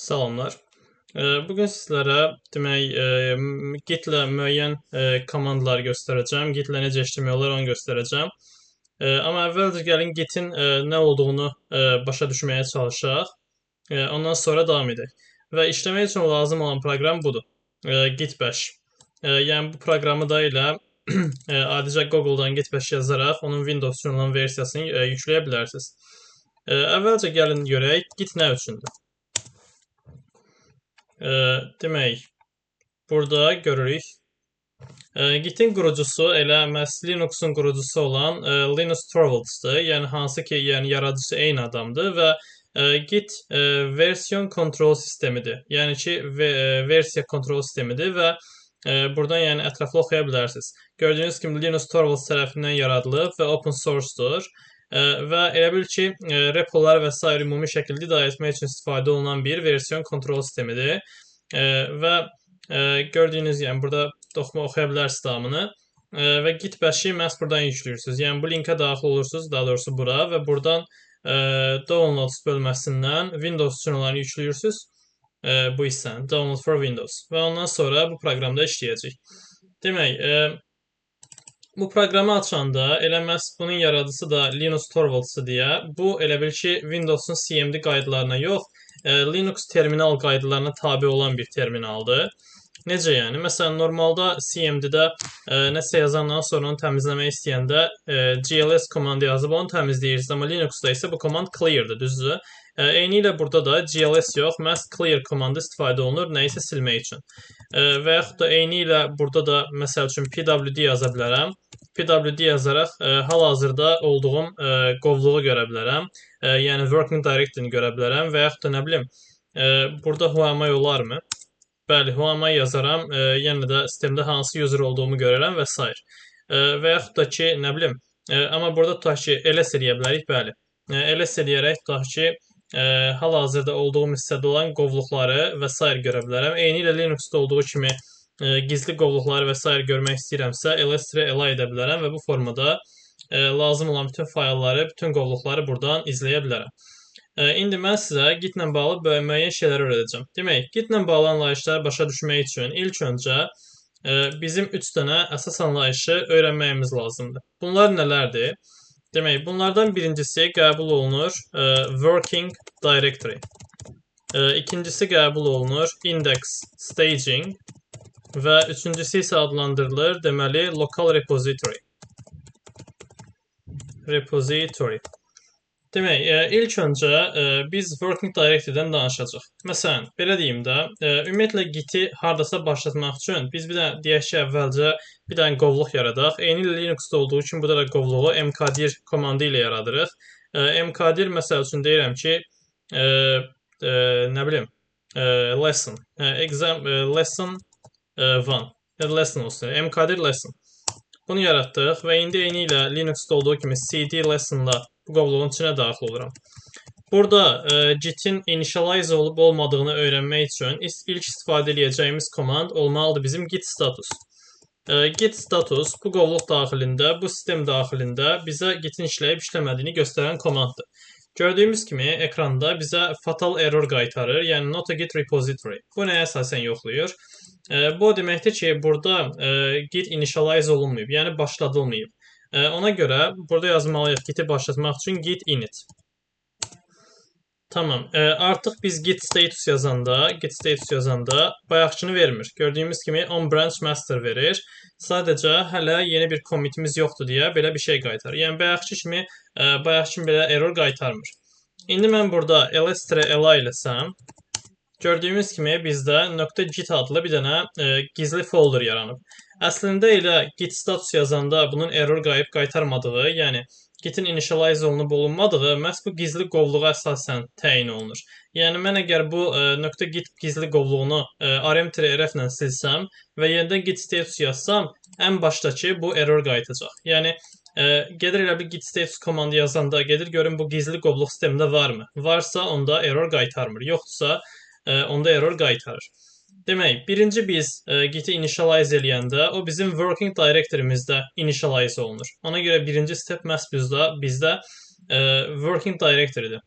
Salamlar. Bugün sizlərə Git-lə müəyyən komandalar göstərəcəm. Git-lə necə işləmək olar onu göstərəcəm. Amma əvvəlcə gəlin Git-in nə olduğunu başa düşməyə çalışaq. Ondan sonra davam edək. Və işləmək üçün lazım olan proqram budur. Git bash. Yəni bu proqramı da elə adicə Google-dan Git bash yazaraq onun Windows üçün olan versiyasını yükləyə bilərsiniz. Əvvəlcə gəlin görək Git nə üçündür. Demək, burada görürük. Git-in qurucusu elə məhz Linux-un qurucusu olan Linus Torvalds'dır. Yəni hansı ki, yaradıcısı eyni adamdır və Git version kontrol sistemidir. Yəni ki, versiya kontrol sistemidir və buradan ətraflı oxuya bilərsiniz. Gördüyünüz kimi Linus Torvalds tərəfindən yaradılıb və open source-dur. Və elə bil ki, repolar və s. ümumi şəkildə idarə etmək üçün istifadə olunan bir version kontrol sistemidir. Və gördüyünüz, burada oxuya bilərsiniz davamını. Və Git bash-i məhz buradan yüklüyorsunuz. Yəni bu linkə daxil olursunuz, daha doğrusu bura və buradan downloads bölməsindən Windows üçün olanı yüklüyorsunuz. Bu hissəni, download for Windows. Və ondan sonra bu proqramda işləyəcək. Demək, bu proqramı açanda elə məhz bunun yaradıcısı da Linus Torvalds'ı deyə, bu elə bil ki, Windows'un CMD qaydalarına yox, Linux terminal qaydalarına tabi olan bir terminaldır. Necə yəni? Məsələn, normalda CMD-də nəsə yazandan sonra onu təmizləmək istəyəndə GLS komandı yazıb onu təmizləyirsiniz. Amma Linux-da isə bu komand clear-dır, düzdür? Eyni ilə burada da GLS yox, məhz clear komandı istifadə olunur nəyisə silmək üçün. Və yaxud da eyni ilə burada da məsəl üçün pwd yaza bilərəm. Pwd yazaraq hal-hazırda olduğum qovluğu görə bilərəm. Yəni working directory-ni görə bilərəm və yaxud da nə bilim, burada who am I olarmı? Bəli, who am I yazaram, yenə də sistemdə hansı user olduğumu görərəm və s. Və yaxud da ki, nə bilim, amma burada tutaq ki, ls eləyə bilərik, bəli. Ls eləyərək tutaq ki, hal-hazırda olduğum hissədə olan qovluqları və s. görə bilərəm. Eyni ilə Linux-da olduğu kimi gizli qovluqları və s. görmək istəyirəmsə, ls-ela edə bilərəm və bu formada lazım olan bütün faylları, bütün qovluqları buradan izləyə bilərəm. İndi mən sizə Git-lə bağlı müəyyən şeylər öyrədəcəm. Demək, Git-lə bağlı anlayışları başa düşmək üçün ilk öncə bizim 3 dənə əsas anlayışı öyrənməyimiz lazımdır. Bunlar nələrdir? Demək, bunlardan birincisi qəbul olunur working directory. İkincisi qəbul olunur index staging və üçüncüsü isə adlandırılır deməli local repository. Demək, ilk öncə biz working directory-dən danışacaq. Məsələn, belə deyim də, ümumiyyətlə Git-i hardasa başlatmaq üçün biz bir dənə deyək ki, əvvəlcə bir dənə qovluq yaradaq. Eyni ilə Linux-da olduğu üçün burada da qovluğu mkdir komandı ilə yaradırıq. Mkdir məsəl üçün deyirəm ki, nə bilim, lesson, lesson 1, lesson olsun, mkdir lesson. Bunu yaratdıq və indi eyni ilə Linux-da olduğu kimi cd lesson-la bu qovluğun içinə daxil oluram. Burada Git-in initialize olub olmadığını öyrənmək üçün ilk istifadə edəcəyimiz komand olmalıdır bizim git status. Git status bu qovluq daxilində, bu sistem daxilində bizə Git-in işləyib işləmədiyini göstərən komanddır. Gördüyümüz kimi ekranda bizə fatal error qaytarır, yəni not a git repository. Bu nəyə əsasən yoxlayır? Bu deməkdir ki, burada Git initialize olunmayıb, yəni başladılmayıb. Ona görə burada yazmalıyıq Git-i başlatmaq üçün git init. Tamam, artıq biz git status yazanda bayaqçını vermir. Gördüyümüz kimi on branch master verir. Sadəcə hələ yeni bir commitimiz yoxdur deyə belə bir şey qaytarır. Yəni bayaqçı kimi belə error qaytarmır. İndi mən burada ls-ela eləsəm, gördüyümüz kimi bizdə .git adlı bir dənə gizli folder yaranıb. Əslində elə git status yazanda bunun error qaytarmadığı, yəni Git-in initialize olunub olunmadığı məhz bu gizli qovluğa əsasən təyin olunur. Yəni mən əgər bu .git gizli qovluğunu rm-rf ilə silsəm və yenidən git status yazsam, ən başdakı bu error qayıtacaq. Yəni gedir elə bir git status komandı yazanda gedir görün bu gizli qovluq sistemində varmı? Varsa onda error qaytarmır, yoxdursa onda error qaytarır. Demək, birinci biz Git-i initialize eləyəndə o bizim working directory-mizdə initialize olunur. Ona görə birinci step məhz bizdə working directory-dir.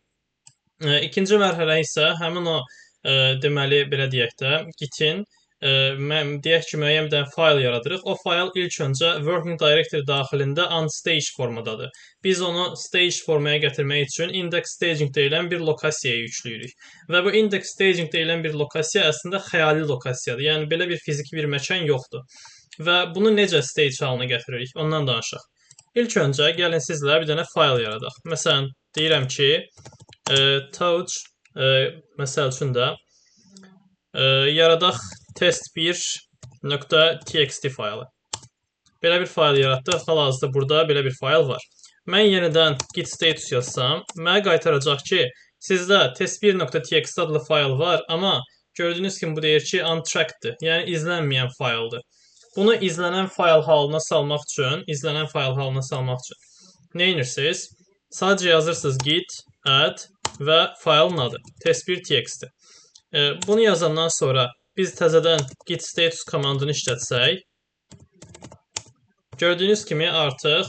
İkinci mərhələ isə həmin o deməli belə deyək də, Git-in deyək ki, müəyyən bir dənə fayl yaradırıq. O fayl ilk öncə working directory daxilində unstage formadadır. Biz onu stage formaya gətirmək üçün index staging deyilən bir lokasiyaya yüklüyürük. Və bu index staging deyilən bir lokasiya əslində xəyali lokasiyadır. Yəni belə bir fiziki bir məkan yoxdur. Və bunu necə stage halına gətiririk? Ondan danışaq. İlk öncə gəlin sizlə bir dənə fayl yaradaq. Məsələn, deyirəm ki, touch məsəl üçün də yaradaq test1.txt faylı. Belə bir fayl yaratdıq. Hal-hazırda burada belə bir fayl var. Mən yenidən git status yazsam, mənə qaytaracaq ki, sizdə test1.txt adlı fayl var, amma gördüyünüz kimi bu deyir ki, untrackeddir, yəni izlənməyən fayldır. Bunu izlənən fayl halına salmaq üçün, nə edirsiniz? Sadəcə yazırsınız git add və faylın adı test1.txt. Bunu yazandan sonra biz təzədən git status komandını işlətsək, gördüyünüz kimi artıq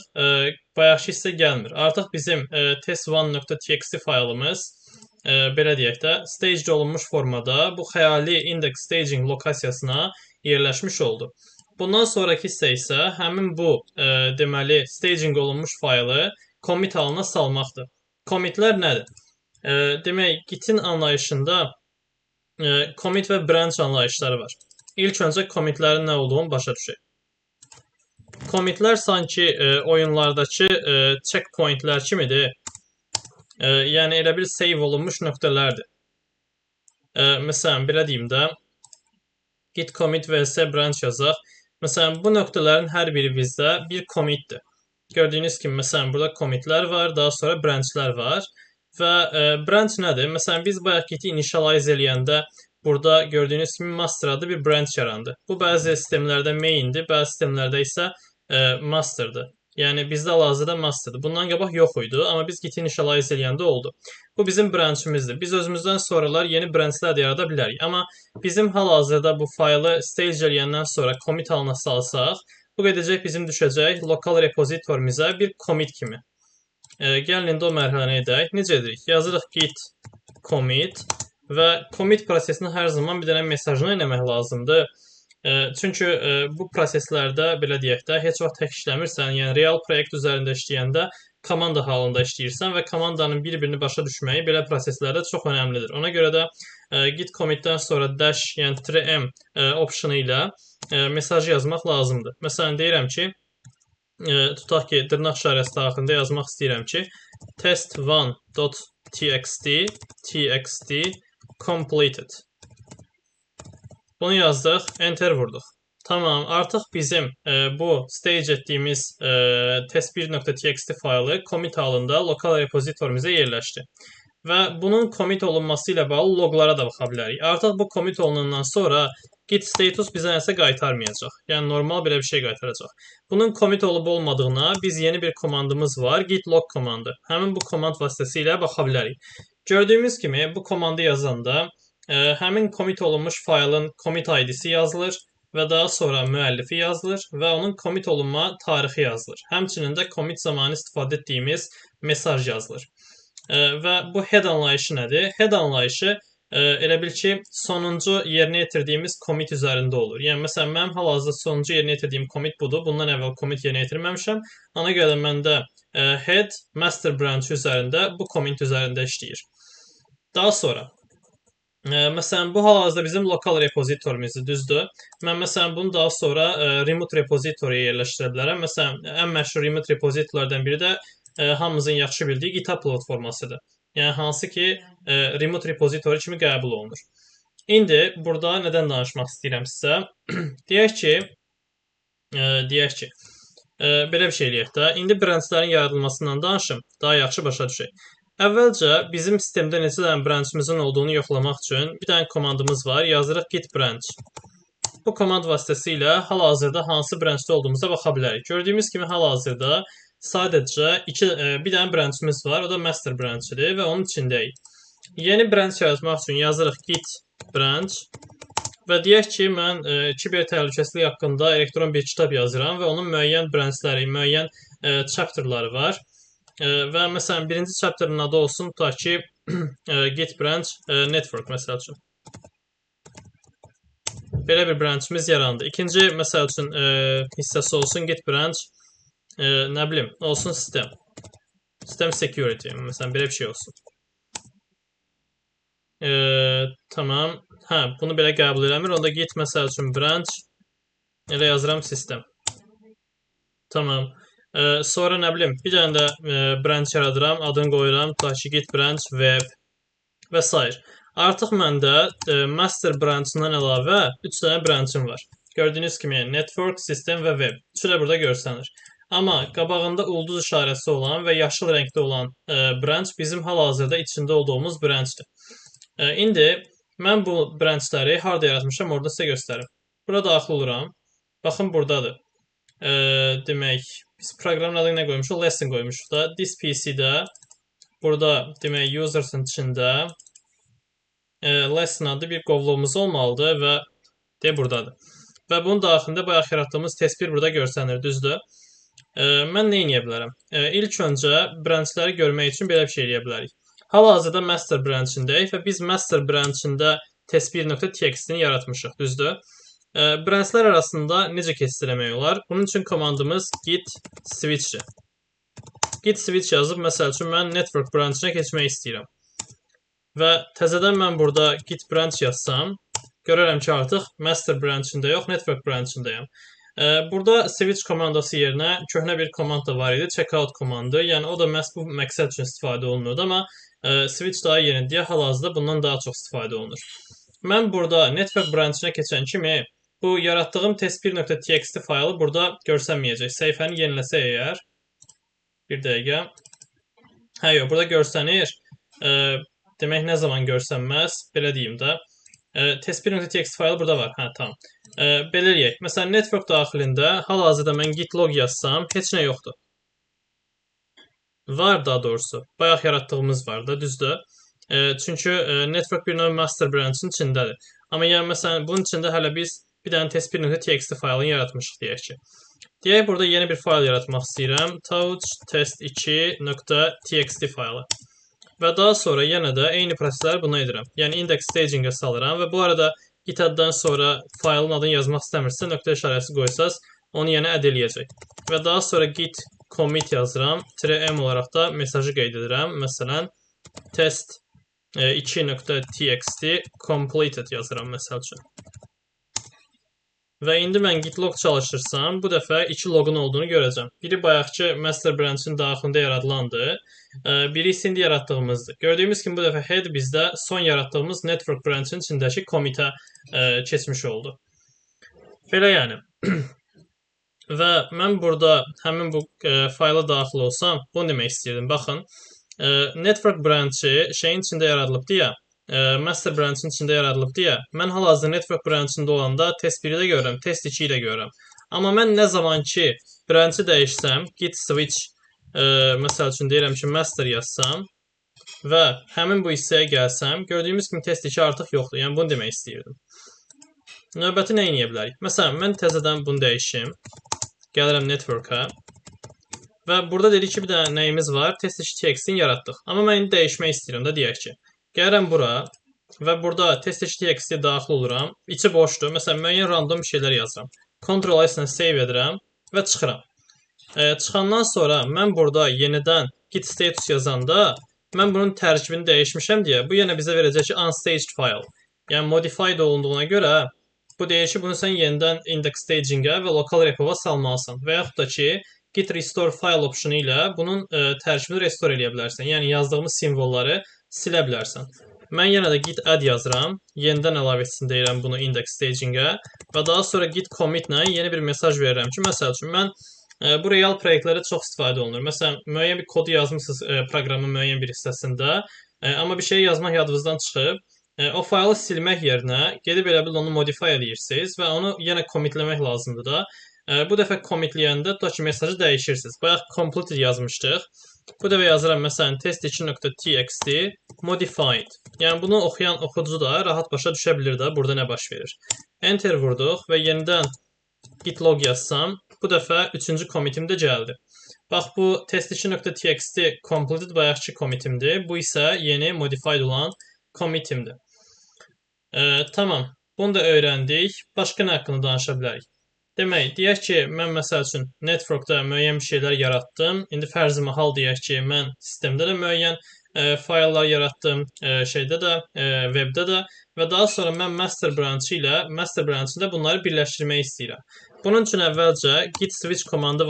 bayaqki hissə gəlmir. Artıq bizim test1.txt faylımız belə deyək də staged olunmuş formada bu xəyali index staging lokasiyasına yerləşmiş oldu. Bundan sonraki hissə isə həmin bu deməli staging olunmuş faylı commit halına salmaqdır. Commitlər nədir? Demək, Git-in anlayışında commit və branch anlayışları var. İlk öncə commitlərin nə olduğunu başa düşək. Commitlər sanki oyunlardakı checkpointlər kimidir. Yəni elə bir save olunmuş nöqtələrdir. Məsələn, belə deyim də, git commit vs branch yazaq. Məsələn, bu nöqtələrin hər biri bizdə bir commitdir. Gördüyünüz kimi, məsələn, burada commitlər var, daha sonra branchlər var. Və branch nədir? Məsələn, biz bayaq git initialize eləyəndə burada gördüyünüz kimi master adlı bir branch yarandı. Bu bəzi sistemlərdə main'dir, bəzi sistemlərdə isə master'dır. Yəni bizdə hal-hazırda master'dır. Bundan qabaq yox idi, amma biz git initialize eləyəndə oldu. Bu bizim branchimizdir. Biz özümüzdən sonralar yeni branchlər də yarada bilərik. Amma bizim hal-hazırda bu faylı stage eləyəndən sonra commit halına salsaq, bu gedəcək bizim düşəcək lokal repozitorimizə bir commit kimi. Gəlin indi o mərhələni edək. Necə edirik? Yazırıq git commit və commit prosesini hər zaman bir dənə mesajını eləmək lazımdır. Çünki bu proseslərdə belə deyək də heç vaxt tək işləmirsən. Yəni real proyekt üzərində işləyəndə komanda halında işləyirsən və komandanın bir-birini başa düşməyi belə proseslərdə çox önəmlidir. Ona görə də git commitdən sonra dash, yəni -m optionu ilə mesaj yazmaq lazımdır. Məsələn, deyirəm ki, tutaq ki, dırnaq işarəsi daxilində yazmaq istəyirəm ki, test1.txt completed. Bunu yazdıq, enter vurduq. Tamam, artıq bizim bu stage etdiyimiz test1.txt faylı commit halında lokal repozitorimizə yerləşdi. Və bunun commit olunması ilə bağlı loglara da baxa bilərik. Artıq bu commit olunandan sonra git status bizə nəsə qaytarmayacaq. Yəni normal belə bir şey qaytaracaq. Bunun commit olub olmadığına biz yeni bir komandımız var, git log komandı. Həmin bu komand vasitəsilə baxa bilərik. Gördüyümüz kimi bu komandı yazanda həmin commit olunmuş faylın commit ID-si yazılır və daha sonra müəllifi yazılır və onun commit olunma tarixi yazılır. Həmçinin də commit zamanı istifadə etdiyimiz mesaj yazılır. Və bu head anlayışı nədir? Head anlayışı elə bil ki, sonuncu yerinə yetirdiyimiz commit üzərində olur. Yəni, məsələn, mənim hal-hazırda sonuncu yerinə yetirdiyim commit budur. Bundan əvvəl commit yerinə yetirməmişəm. Ona görə də məndə head master branch üzərində bu commit üzərində işləyir. Daha sonra, məsələn, bu hal-hazırda bizim lokal repozitorimizdir, düzdür? Mən, məsələn, bunu daha sonra remote repozitoriyə yerləşdirə bilərəm. Məsələn, ən məşhur remote repozitorlardan biri də hamımızın yaxşı bildiyi GitHub platformasıdır. Yəni, hansı ki, remote repozitori kimi qəbul olunur. İndi, burada nədən danışmaq istəyirəm sizə? Deyək ki, belə bir şey eləyək də. İndi branchlərin yaradılmasından danışım, daha yaxşı başa düşək. Əvvəlcə, bizim sistemdə neçə dənə branchimizin olduğunu yoxlamaq üçün bir dənə komandımız var, yazırıq git branch. Bu komand vasitəsilə hal-hazırda hansı branchdə olduğumuza baxa bilərik. Gördüyümüz kimi hal-hazırda sadəcə bir dənə branchimiz var, o da master branchidir və onun içindəyik. Yeni branch yaratmaq üçün yazırıq git branch və deyək ki, mən kiber təhlükəsizlik haqqında elektron bir kitab yazıram və onun müəyyən branchləri, müəyyən chapterları var. Və məsələn, birinci chapterın adı olsun, tutaq ki, git branch network məsəl üçün. Belə bir branchimiz yarandı. İkinci məsəl üçün hissəsi olsun git branch, nə bilim, olsun sistem. Sistem security, məsələn belə bir şey olsun. Tamam. Hə, bunu belə qəbul eləmir. Onda git məsəl üçün branch, elə yazıram sistem. Tamam. Sonra nə bilim, bir dənə də branch yaradıram, adını qoyuram, tutaq ki, git branch web və s. Artıq məndə master branchından əlavə 3 dənə branchım var. Gördüyünüz kimi network, sistem və web. Üçü də burada görsənir. Amma qabağında ulduz işarəsi olan və yaşıl rəngdə olan branch bizim hal-hazırda içində olduğumuz branchdır. İndi mən bu branchləri harda yaratmışam, orada sizə göstərim. Bura daxil oluram. Baxın, buradadır. Demək, biz proqramın adını nə qoymuşuq? Lesson qoymuşuq da. This PC-də burada demək users'ın içində lesson adlı bir qovluğumuz olmalıdır və buradadır. Və bunun daxilində bayaq yaratdığımız test1 burada görsənir, düzdür? Mən nə edə bilərəm? İlk öncə branchləri görmək üçün belə bir şey edə bilərik. Hal-hazırda master branchindəyik və biz master branchində test1.txt-ni yaratmışıq, düzdür? Branchlar arasında necə keçid eləmək olar? Bunun üçün komandımız git switch-dir. Git switch yazıb, məsəl üçün mən network branchına keçmək istəyirəm. Və təzədən mən burada git branch yazsam, görərəm ki, artıq master branchində yox, network branchindəyəm. Burada switch komandası yerinə köhnə bir komand da var idi, checkout komandı. Yəni o da məhz bu məqsəd üçün istifadə olunurdu, amma switch daha yenidir, hal-hazırda bundan daha çox istifadə olunur. Mən burada network branchına keçən kimi bu yaratdığım test1.txt faylı burada görsənməyəcək. Səhifəni yeniləsək əgər, bir dəqiqə. Hə, yox, burada görsənir. Demək, nə zaman görsənməz? Belə deyim də. Test1.txt faylı burada var. Hə, tamam. Belə eləyək. Məsələn, network daxilində hal-hazırda mən git log yazsam, heç nə yoxdur. Var daha doğrusu. Bayaq yaratdığımız var da, düzdür? Çünki network bir növ master branchın içindədir. Amma yəni, məsələn, bunun içində hələ biz bir dənə test1.txt faylını yaratmışıq, deyək ki. Deyək, burada yeni bir fayl yaratmaq istəyirəm. Touch test2.txt faylı. Və daha sonra yenə də eyni prosesləri buna edirəm. Yəni index stagingə salıram və bu arada git addan sonra faylın adını yazmaq istəmirsə, nöqtə işarəsi qoysaz, onu yenə əd eləyəcək. Və daha sonra git commit yazıram. -m olaraq da mesajı qeyd edirəm. Məsələn, test2.txt completed yazıram məsəl üçün. Və indi mən git log çalışırsam, bu dəfə 2 logun olduğunu görəcəm. Biri bayaqki master branch'in daxilində yaradılandır. Biri isə indi yaratdığımızdır. Gördüyümüz kimi bu dəfə head bizdə son yaratdığımız network branch'in içindəki commitə keçmiş oldu. Belə yəni. Və mən burada həmin bu fayla daxil olsam, bunu demək istəyirdim. Baxın, network branch'i şeyin içində yaradılıbdır ya, master branch'in içində yaradılıbdır ya, mən hal-hazırda network branch'ində olanda test1-i də görürəm, test2-yi də görürəm. Amma mən nə zaman ki branch'i dəyişsəm, git switch, məsəl üçün deyirəm ki, master yazsam və həmin bu hissəyə gəlsəm, gördüyümüz kimi test2 artıq yoxdur. Yəni, bunu demək istəyirdim. Növbəti nə edə bilərik? Məsələn, mən təzədən bunu dəyişim. Gəlirəm network'a. Və burada dedik ki, bir dənə nəyimiz var? Test2.txt-ni yaratdıq. Amma mən indi dəyişmək istəyirəm də, deyək ki. Gəlirəm bura və burada test2.txt-i daxil oluram. İçi boşdur. Məsələn, müəyyən random şeylər yazıram. Ctrl-S ilə save edirəm və çıxıram. Çıxandan sonra mən burada yenidən git status yazanda mən bunun tərkibini dəyişmişəm deyə bu yenə bizə verəcək ki, unstaged file. Yəni, modified olunduğuna görə bu deyir ki, bunu sən yenidən index stagingə və local repo'ya salmalısan. Və yaxud da ki, git restore file optionu ilə bunun tərkibini restore eləyə bilərsən. Yəni, yazdığımız simvolları silə bilərsən. Mən yenə də git add yazıram. Yenidən əlavə etsin deyirəm bunu index stagingə və daha sonra git commit-lə yeni bir mesaj verirəm ki, məsəl üçün mən bu real proyektlərdə çox istifadə olunur. Məsələn, müəyyən bir kodu yazmışsınız proqramın müəyyən bir hissəsində, amma bir şey yazmaq yadınızdan çıxıb, o faylı silmək yerinə gedib elə bil onu modify edirsiniz və onu yenə commitləmək lazımdır da. Bu dəfə commitləyəndə tutaq ki, mesajı dəyişirsiniz. Bayaq completed yazmışdıq. Bu dəfə yazıram, məsələn, test2.txt modified. Yəni, bunu oxuyan oxucu da rahat başa düşə bilir də, burada nə baş verir. Enter vurduq və yenidən git log yazsam, bu dəfə 3-cü commitim də gəldi. Bax, bu test2.txt completed bayaqçı commitimdir. Bu isə yeni modified olan commitimdir. Tamam. Bunu da öyrəndik. Başqa nə haqqında danışa bilərik? Demək, deyək ki, mən məsəl üçün networkda müəyyən bir şeylər yaratdım. İndi fərzi mahal deyək ki, mən sistemdə də müəyyən fayllar yaratdım, şeydə də, webdə də və daha sonra mən master branchında bunları birləşdirmək istəyirəm. Bunun üçün əvvəlcə git switch komandı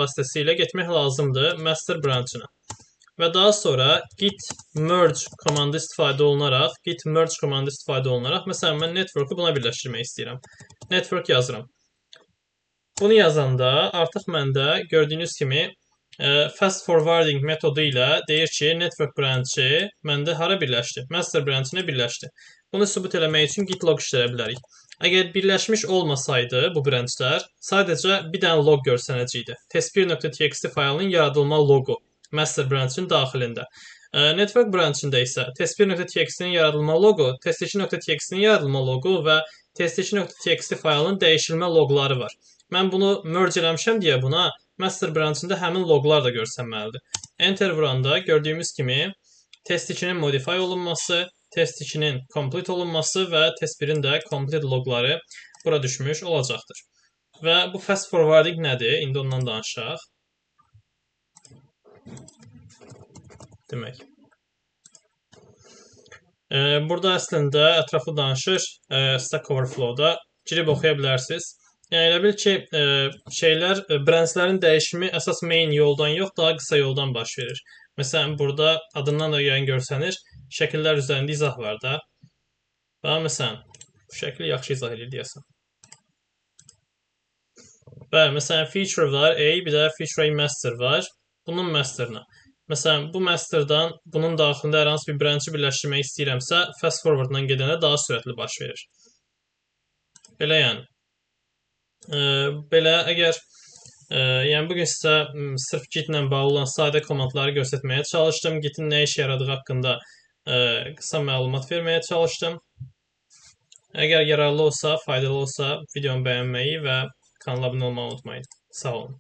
vasitəsilə getmək lazımdır master branchına. Və daha sonra git merge komandı istifadə olunaraq, məsələn, mən networku buna birləşdirmək istəyirəm. Network yazıram. Bunu yazanda artıq məndə gördüyünüz kimi fast forwarding metodu ilə deyir ki, network branchı məndə hara birləşdi? Master branchına birləşdi. Bunu sübut eləmək üçün git log işlədə bilərik. Əgər birləşmiş olmasaydı bu branchlar, sadəcə bir dənə log görsənəcəkdi. test1.txt faylının yaradılma loqu master branchın daxilində. Network branchında isə test1.txt-nin yaradılma loqu, test2.txt-nin yaradılma loqu və test2.txt faylının dəyişilmə loqları var. Mən bunu merge eləmişəm deyə buna master branchında həmin loqlar da görsənməlidir. Enter vuranda gördüyümüz kimi test2-nin modify olunması, test2-nin complete olunması və test1-in də complete loqları bura düşmüş olacaqdır. Və bu fast forwarding nədir? İndi ondan danışaq. Demək. Burada əslində ətraflı danışır. Stack Overflow-da girib oxuya bilərsiniz. Yəni elə bil ki, branchlərin dəyişimi əsas main yoldan yox, daha qısa yoldan baş verir. Məsələn, burada adından da görsənir, şəkillər üzərində izah var da. Və məsələn, bu şəkli yaxşı izah edir deyəsən. Bəli, məsələn, feature var, bir də feature master var. Bunun masterına. Məsələn, bu masterdan bunun daxilində hər hansı bir branchı birləşdirmək istəyirəmsə, fast forwarddan gedəndə daha sürətli baş verir. Belə yəni. Belə əgər yəni bugün sizə sırf git-lə bağlı olan sadə komandları göstərməyə çalışdım. Git-in nə işə yaradığı haqqında qısa məlumat verməyə çalışdım. Əgər yararlı olsa, faydalı olsa videomu bəyənməyi və kanala abunə olmağı unutmayın. Sağ olun.